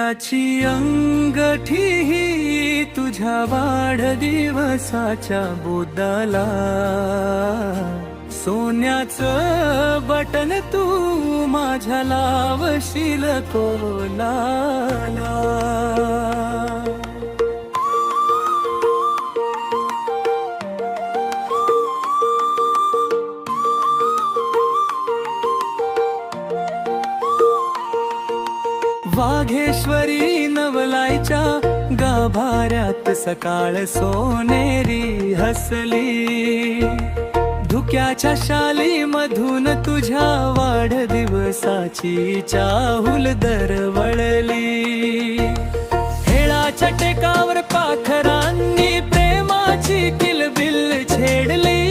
हिऱ्याची अंगठी ही तुझ्या वाढदिवसाच्या बोदाला, सोन्याचं बटन तू माझ्या लावशील कोलाला. वाघेश्वरी नवलाईच्या गाभाऱ्यात सकाळ सोनेरी हसली, धुक्याच्या शाली मधून तुझ्या वाढदिवसाची चाहुल दरवळली. हेळाच्या टेकावर पाखरांनी प्रेमाची किलबिल छेडली,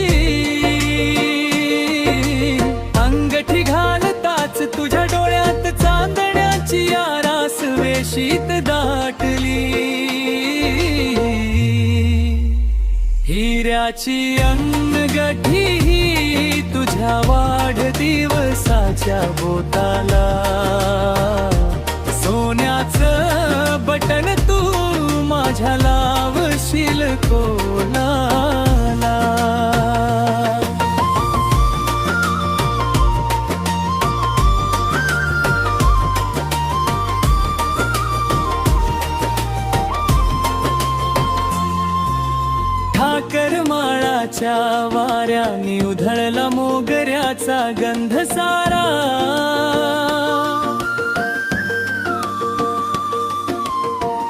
अंगठी घालताच तुझ्या डोळ्यात चांदण्याची आरास वेशीत दाटली. हिऱ्याची अंगठी ही तुझ्या वाढदिवसाच्या बोटाला, सोन्याचं बटन तू माझ्या लावशील कोलाला. ठाकरमाळाच्या वाऱ्याने उधळला मोगऱ्याचा गंध सारा,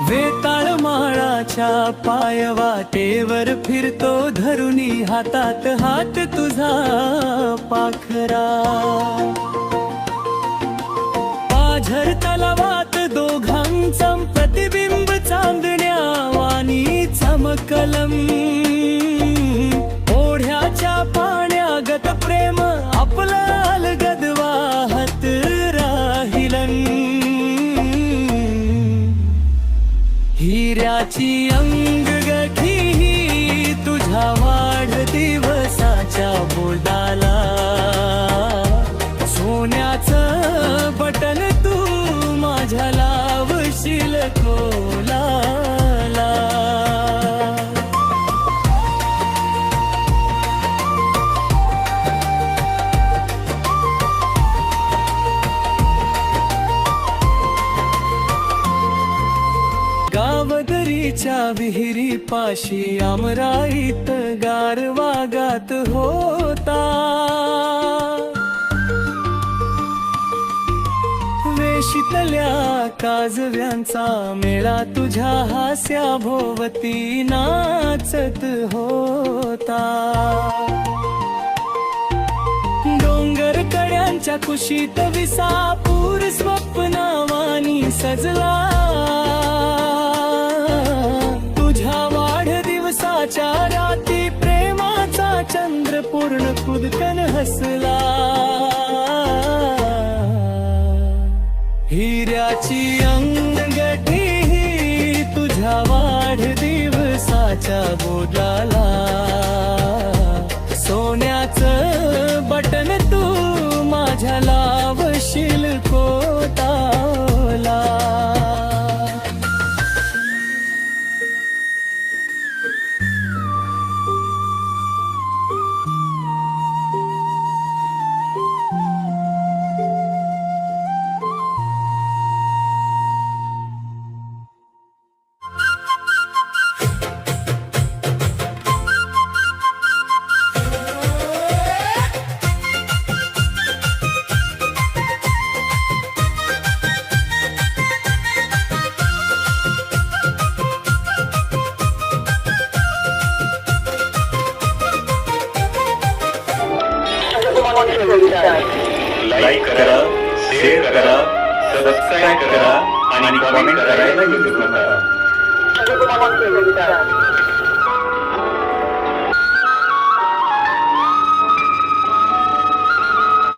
वेताळ माळाच्या पायवाटेवर फिरतो धरुनी हातात हात तुझा पाखरा. पाझर तलावात दोघांचा प्रतिबिंब चांदण्या वाणी चमकलम, ओढ्याच्या पाण्यागत प्रेम आपलं अलगद वाहत राहिलं. हिऱ्याची अंगठी ही तुझ्या वाढदिवसाच्या बोदाला, सोन्याचं बटन तू माझ्या लावशील कोलाला. गावदरीच्या विहिरी पाशी आमराईत गारवा गात होता, वेशीतल्या काजव्यांचा मेळा तुझ्या हास्या भोवती नाचत होता. डोंगर कड्यांच्या कुशीत विसापूर स्वप्नावानी सजला, तुझ्या वाढदिवसाच्या राती प्रेमाचा चंद्र पूर्ण खुदकन हसला. हिऱ्याची अंगठी ही तुझ्या वाढदिवसाच्या बोटाला, सोन्याचं बटन तू माझ्या लावशील कोताला. लाईक करा, शेअर करा, सबस्क्राईब करा आणि कमेंट करायला विसरू नका.